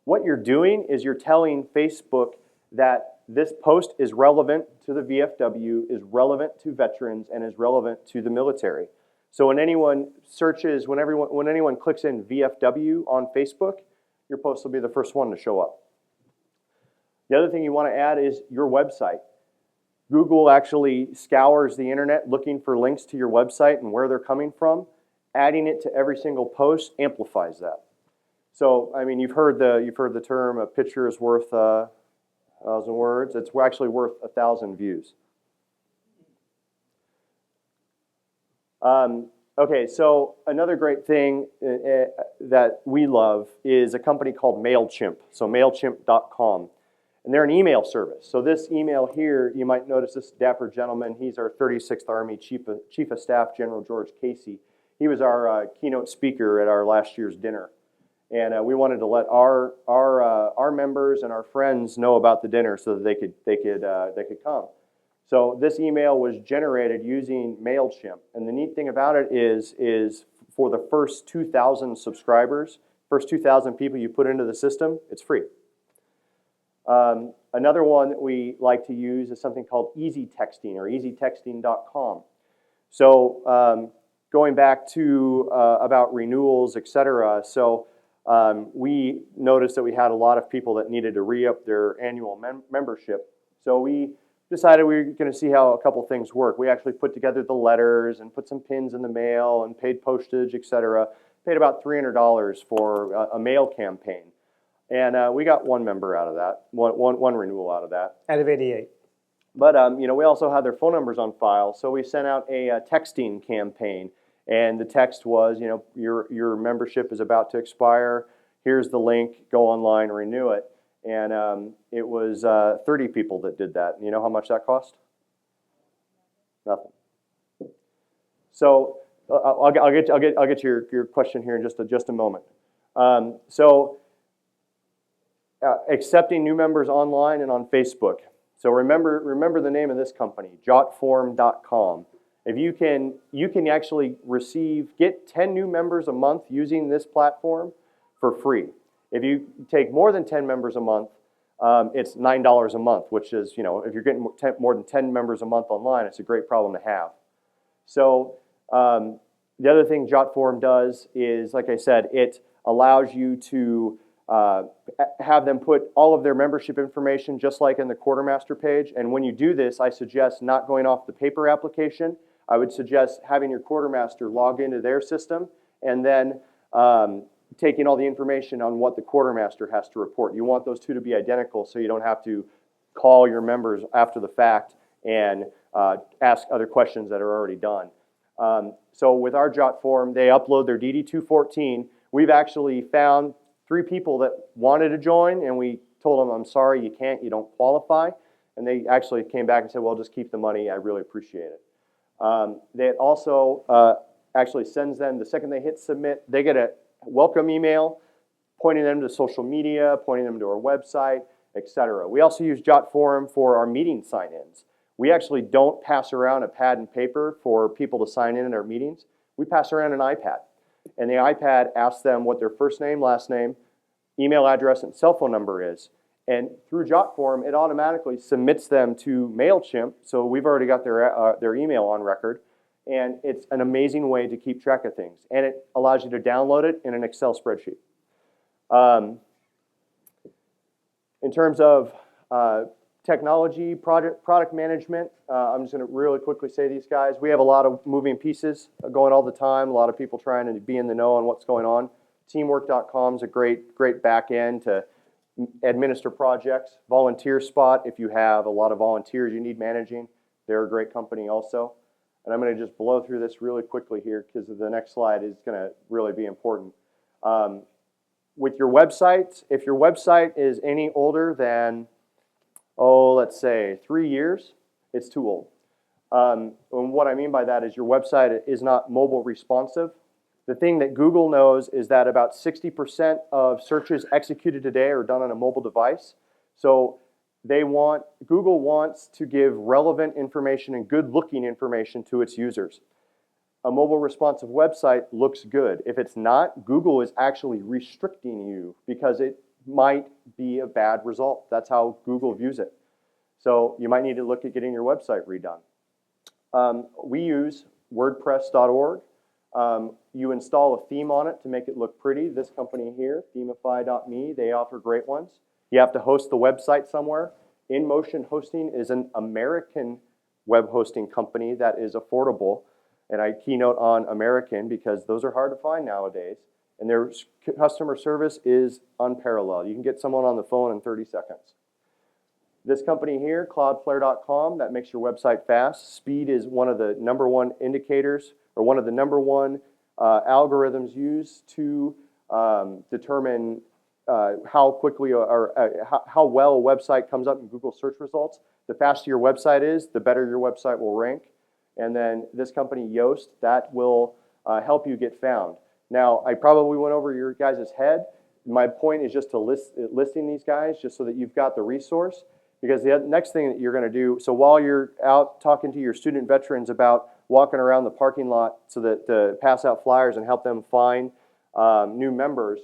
What you're doing is you're telling Facebook that this post is relevant to the VFW, is relevant to veterans, and is relevant to the military. So when anyone searches, when anyone clicks in VFW on Facebook, your post will be the first one to show up. The other thing you want to add is your website. Google actually scours the internet looking for links to your website and where they're coming from. Adding it to every single post amplifies that. So, I mean, you've heard the term, a picture is worth 1,000 words. It's actually worth 1,000 views. Okay, so another great thing that we love is a company called MailChimp, so MailChimp.com. And they're an email service. So this email here, you might notice this dapper gentleman, he's our 36th Army Chief of Staff, General George Casey. He was our keynote speaker at our last year's dinner. And we wanted to let our members and our friends know about the dinner so that they could come. So this email was generated using MailChimp. And the neat thing about it is for the first 2,000 subscribers, first 2,000 people you put into the system, it's free. Another one that we like to use is something called Easy Texting or easytexting.com. So going back to about renewals, etc. So we noticed that we had a lot of people that needed to re-up their annual membership. So we decided we were going to see how a couple things work. We actually put together the letters and put some pins in the mail and paid postage, etc. Paid about $300 for a mail campaign. And we got one member out of that, one renewal out of that. Out of 88. But you know, we also had their phone numbers on file, so we sent out a texting campaign. And the text was, you know, your membership is about to expire. Here's the link. Go online, renew it. And it was 30 people that did that. You know how much that cost? Nothing. So I'll get to your question here in just a moment. Accepting new members online and on Facebook. So remember the name of this company, jotform.com. If you can actually get 10 new members a month using this platform for free. If you take more than 10 members a month, it's $9 a month, which is, you know, if you're getting more than 10 members a month online, it's a great problem to have. So the other thing Jotform does is, like I said, it allows you to have them put all of their membership information just like in the quartermaster page. And when you do this, I suggest not going off the paper application. I would suggest having your quartermaster log into their system and then taking all the information on what the quartermaster has to report. You want those two to be identical so you don't have to call your members after the fact and ask other questions that are already done. So with our Jotform, they upload their DD-214. We've actually found 3 people that wanted to join, and we told them, I'm sorry, you can't, you don't qualify. And they actually came back and said, well, just keep the money, I really appreciate it. They also actually sends them, the second they hit submit, they get a welcome email pointing them to social media, pointing them to our website, etc. We also use Jotform for our meeting sign-ins. We actually don't pass around a pad and paper for people to sign in our meetings. We pass around an iPad. And the iPad asks them what their first name, last name, email address, and cell phone number is. And through Jotform, it automatically submits them to MailChimp, so we've already got their email on record. And it's an amazing way to keep track of things. And it allows you to download it in an Excel spreadsheet. In terms of technology, product management. I'm just going to really quickly say these guys. We have a lot of moving pieces going all the time. A lot of people trying to be in the know on what's going on. Teamwork.com is a great back end to administer projects. Volunteer Spot, if you have a lot of volunteers you need managing, they're a great company also. And I'm going to just blow through this really quickly here because the next slide is going to really be important. With your websites, if your website is any older than, let's say 3 years, it's too old. And what I mean by that is your website is not mobile responsive. The thing that Google knows is that about 60% of searches executed today are done on a mobile device. So Google wants to give relevant information and good-looking information to its users. A mobile responsive website looks good. If it's not, Google is actually restricting you because it might be a bad result. That's how Google views it. So you might need to look at getting your website redone. We use WordPress.org. You install a theme on it to make it look pretty. This company here, Themify.me, they offer great ones. You have to host the website somewhere. InMotion Hosting is an American web hosting company that is affordable. And I keynote on American because those are hard to find nowadays. And their customer service is unparalleled. You can get someone on the phone in 30 seconds. This company here, Cloudflare.com, that makes your website fast. Speed is one of the #1 indicators, or one of the #1 algorithms used to determine how quickly or how well a website comes up in Google search results. The faster your website is, the better your website will rank. And then this company, Yoast, that will help you get found. Now, I probably went over your guys' head. My point is just to listing these guys just so that you've got the resource. Because the next thing that you're going to do, so while you're out talking to your student veterans about walking around the parking lot so that to pass out flyers and help them find new members,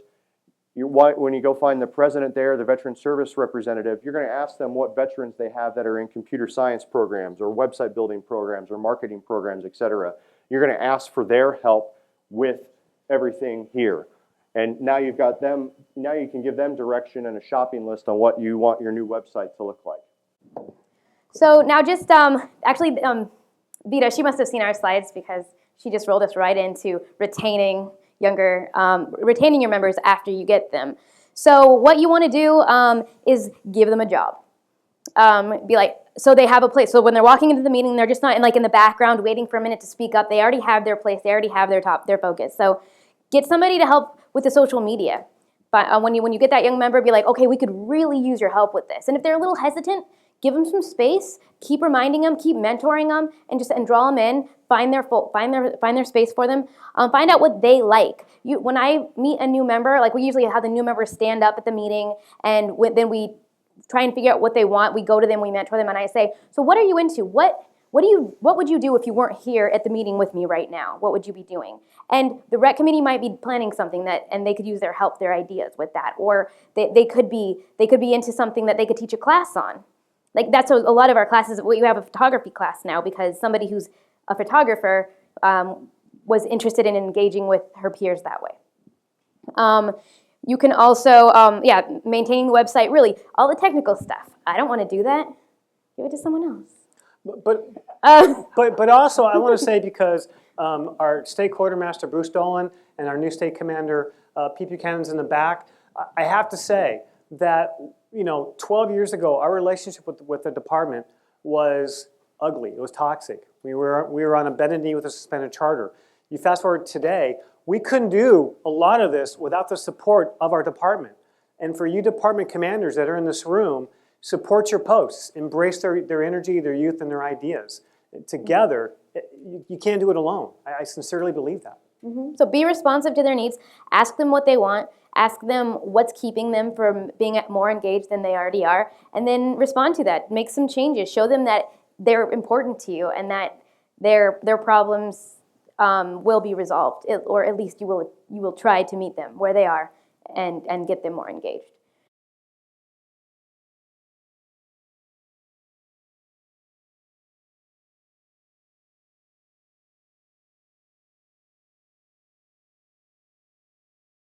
when you go find the president there, the veteran service representative, you're going to ask them what veterans they have that are in computer science programs or website building programs or marketing programs, etc. You're going to ask for their help with everything here. And now you've got them, now you can give them direction and a shopping list on what you want your new website to look like. So now just, actually, Vita, she must have seen our slides because she just rolled us right into retaining your members after you get them. So what you want to do is give them a job. Be like, so they have a place. So when they're walking into the meeting, they're just not in the background waiting for a minute to speak up. They already have their place. They already have their focus. So get somebody to help with the social media. But when you get that young member, be like, okay, we could really use your help with this. And if they're a little hesitant, give them some space. Keep reminding them, keep mentoring them, and draw them in. Find their space for them. Find out what they like. When I meet a new member, like we usually have the new members stand up at the meeting, and then we try and figure out what they want. We go to them, we mentor them, and I say, so what are you into? What would you do if you weren't here at the meeting with me right now? What would you be doing? And the rec committee might be planning something and they could use their help, their ideas with that, or they could be into something that they could teach a class on. Like that's a lot of our classes. We have a photography class now because somebody who's a photographer was interested in engaging with her peers that way. You can also, maintaining the website, really, all the technical stuff. I don't want to do that. Give it to someone else. But also, I want to say because our state quartermaster, Bruce Dolan, and our new state commander, Pete Buchanan's in the back, I have to say that, 12 years ago, our relationship with the department was ugly. It was toxic. We were on a bended knee with a suspended charter. You fast forward today, we couldn't do a lot of this without the support of our department. And for you department commanders that are in this room, support your posts. Embrace their energy, their youth, and their ideas. Together, you can't do it alone. I sincerely believe that. Mm-hmm. So be responsive to their needs. Ask them what they want. Ask them what's keeping them from being more engaged than they already are. And then respond to that. Make some changes. Show them that they're important to you and that their problems will be resolved, or at least you will try to meet them where they are and get them more engaged.